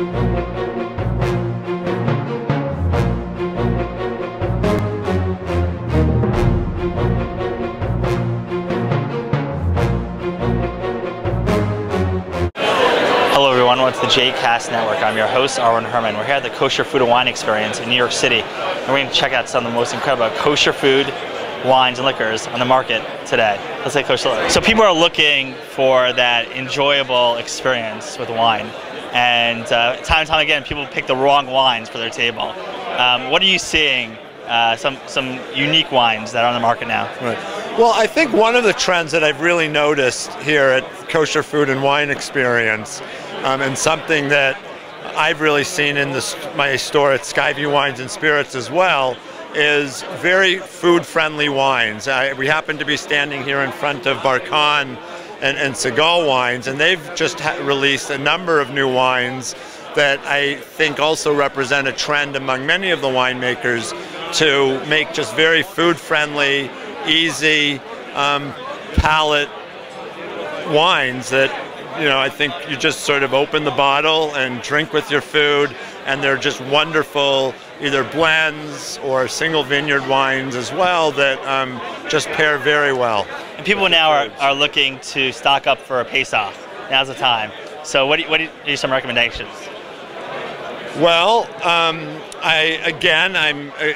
Hello everyone, welcome to the JCast Network. I'm your host, Herman. We're here at the Kosher Food Wine Experience in New York City, and we're going to check out some of the most incredible kosher food, wines, and liquors on the market today. Let's say kosher. So people are looking for that enjoyable experience with wine, and time and time again, people pick the wrong wines for their table. What are you seeing? Some unique wines that are on the market now. Right. Well, I think one of the trends that I've really noticed here at Kosher Food and Wine Experience, and something that I've really seen in my store at Skyview Wines and Spirits as well, is very food-friendly wines. We happen to be standing here in front of Barkan and Segal Wines, and they've just released a number of new wines that I think also represent a trend among many of the winemakers to make just very food-friendly, easy palate wines that, you know, I think you just sort of open the bottle and drink with your food, and they're just wonderful either blends or single vineyard wines as well that just pair very well. And people now are looking to stock up for a Pesach. Now's the time. So what are some recommendations? Well, I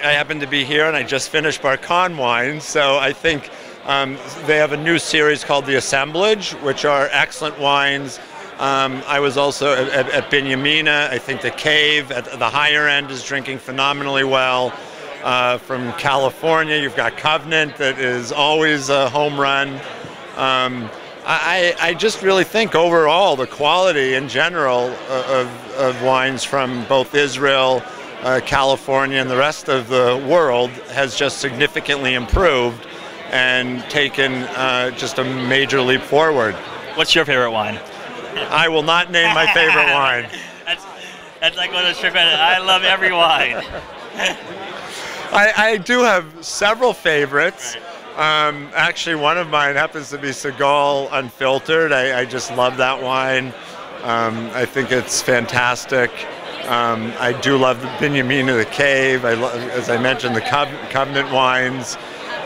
happen to be here, and I just finished Barkan wines, so I think they have a new series called The Assemblage, which are excellent wines. I was also at Binyamina. I think the Cave at the higher end is drinking phenomenally well. From California, you've got Covenant that is always a home run. I just really think overall the quality in general of wines from both Israel, California, and the rest of the world has just significantly improved and taken just a major leap forward. What's your favorite wine? I will not name my favorite wine. That's like one of those trick questions. I love every wine. I do have several favorites. Actually, one of mine happens to be Segal Unfiltered. I just love that wine. I think it's fantastic. I do love the Binyamina, the Cave. As I mentioned, the Covenant wines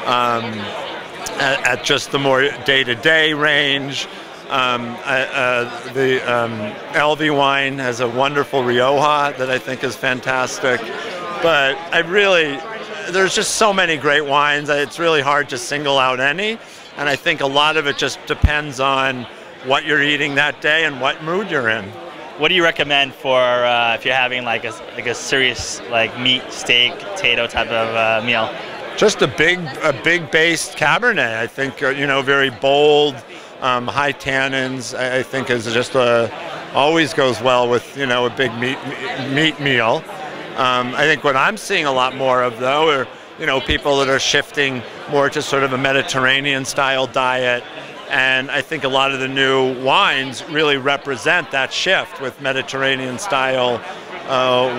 at just the more day-to-day range. The LV wine has a wonderful Rioja that I think is fantastic. But there's just so many great wines. It's really hard to single out any, and I think a lot of it just depends on what you're eating that day and what mood you're in. What do you recommend for if you're having like a serious meat, steak, potato type of meal? Just a big based Cabernet. I think very bold, high tannins. I think is just always goes well with a big meat meal. I think what I'm seeing a lot more of, though, are people that are shifting more to sort of a Mediterranean-style diet, and I think a lot of the new wines really represent that shift with Mediterranean-style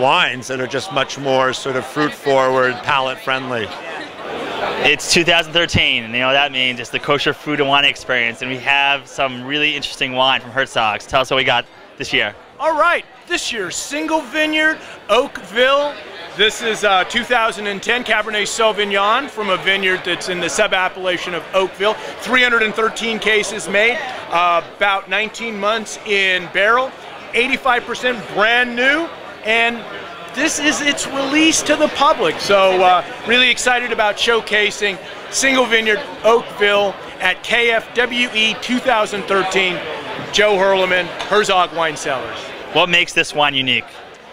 wines that are just much more sort of fruit-forward, palate-friendly. It's 2013, and what that means. It's the Kosher Food and Wine Experience, and we have some really interesting wine from Herzog's. Tell us what we got this year. All right, this year's single vineyard, Oakville. This is 2010 Cabernet Sauvignon from a vineyard that's in the sub-appellation of Oakville. 313 cases made, about 19 months in barrel, 85% brand new, and this is its release to the public. So really excited about showcasing single vineyard Oakville at KFWE 2013. Joe Herman, Herzog Wine Cellars. What makes this wine unique?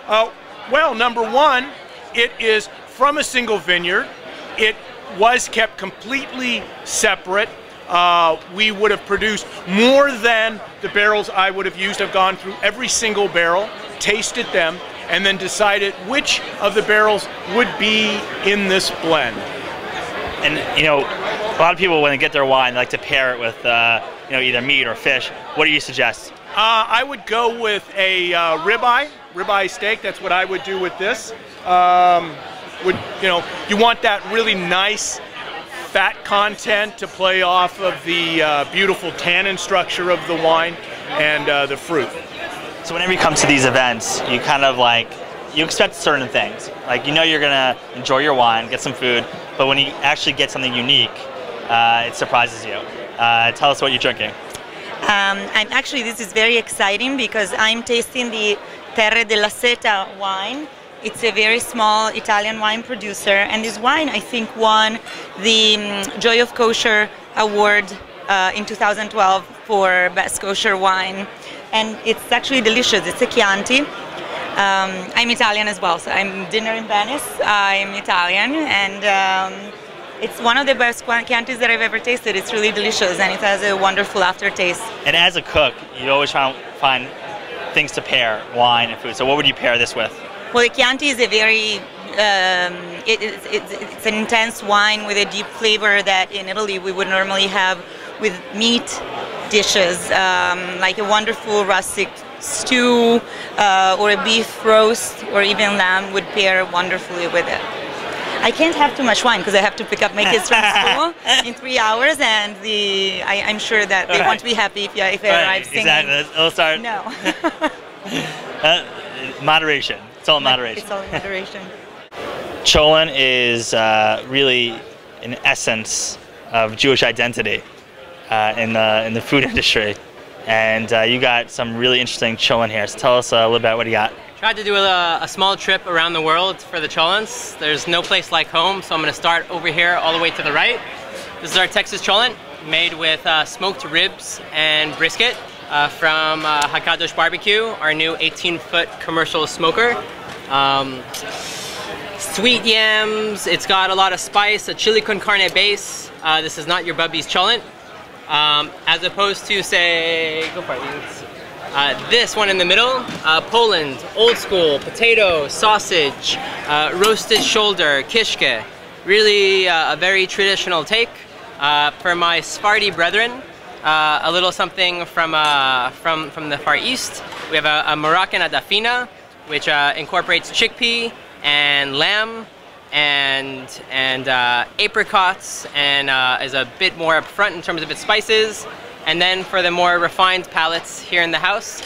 Well, number one, it is from a single vineyard. It was kept completely separate. We would have produced more than the barrels I would have used. I've gone through every single barrel, tasted them, and then decided which of the barrels would be in this blend. And a lot of people, when they get their wine, they like to pair it with either meat or fish. What do you suggest? I would go with a ribeye steak. That's what I would do with this. You want that really nice fat content to play off of the beautiful tannin structure of the wine and the fruit. So whenever you come to these events, you kind of like, you expect certain things. Like, you know you're gonna enjoy your wine, get some food, but when you actually get something unique, it surprises you. Tell us what you're drinking. This is very exciting because I'm tasting the Terre della Seta wine. It's a very small Italian wine producer, and this wine, I think, won the Joy of Kosher award in 2012 for Best Kosher Wine. And it's actually delicious. It's a Chianti. I'm Italian as well, so I'm dinner in Venice. I'm Italian, and it's one of the best Chiantis that I've ever tasted. It's really delicious, and it has a wonderful aftertaste. And as a cook, you always try to find things to pair wine and food. So what would you pair this with? Well, the Chianti is a very, it's an intense wine with a deep flavor that in Italy we would normally have with meat dishes, like a wonderful rustic stew or a beef roast or even lamb would pair wonderfully with it. I can't have too much wine because I have to pick up my kids from school in 3 hours, and I'm sure that they won't be happy if I arrive singing. Exactly. It'll start. No. Moderation. It's all in moderation. It's all in moderation. Cholent is really an essence of Jewish identity in the food industry, and you got some really interesting cholent here. So tell us a little bit about what you got. Tried to do a small trip around the world for the cholents. There's no place like home, so I'm going to start over here all the way to the right. This is our Texas cholent, made with smoked ribs and brisket from Hakadosh Barbecue, our new 18-foot commercial smoker. Sweet yams, it's got a lot of spice, a chili con carne base. This is not your Bubby's cholent. As opposed to, say, go for it. This one in the middle, Poland, old school, potato, sausage, roasted shoulder, kishke. Really a very traditional take. For my Sephardi brethren, a little something from the Far East. We have a Moroccan adafina, which incorporates chickpea and lamb and apricots, and is a bit more upfront in terms of its spices. And then for the more refined palates here in the house,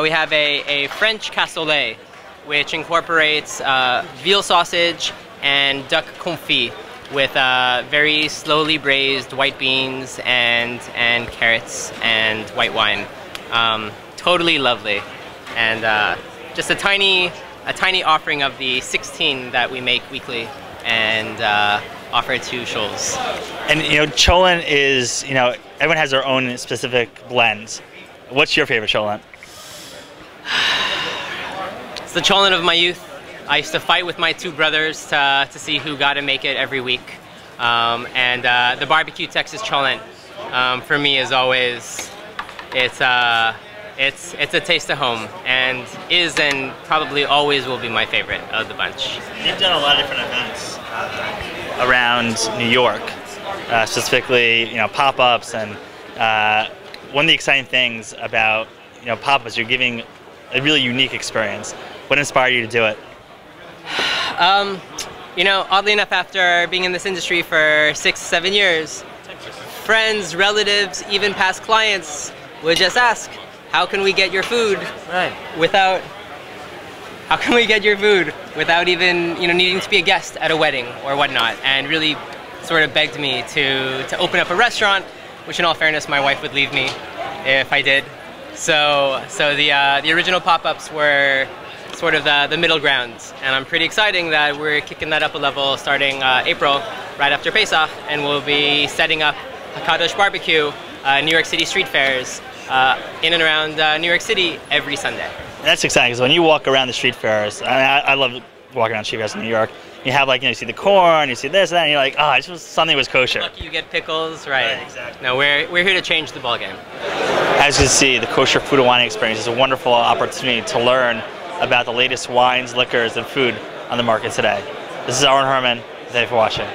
we have a French cassoulet, which incorporates veal sausage and duck confit with very slowly braised white beans and carrots and white wine. Totally lovely, and just a tiny offering of the 16 that we make weekly and offer to shoals. And cholent is, everyone has their own specific blends. What's your favorite cholent? It's the cholent of my youth. I used to fight with my two brothers to see who got to make it every week. The barbecue Texas cholent for me is always, it's a taste of home, and is and probably always will be my favorite of the bunch. You've done a lot of different events around New York, specifically pop-ups, and one of the exciting things about pop-ups, you're giving a really unique experience. What inspired you to do it? Oddly enough, after being in this industry for 6-7 years, friends, relatives, even past clients would just ask, how can we get your food without even needing to be a guest at a wedding or whatnot, and really sort of begged me to open up a restaurant, which in all fairness my wife would leave me if I did. So the original pop-ups were sort of the middle ground, and I'm pretty excited that we're kicking that up a level starting April, right after Pesach, and we'll be setting up Hakadosh Barbecue, New York City street fairs in and around New York City every Sunday. And that's exciting, because when you walk around the street fairs, I love walking around street fairs in New York. You have you see the corn, you see this and that, and you're like, oh, something was kosher. Lucky you get pickles, right? Exactly. No, we're here to change the ballgame. As you can see, the Kosher Food and Wine Experience is a wonderful opportunity to learn about the latest wines, liquors, and food on the market today. This is Herman. Thank you for watching.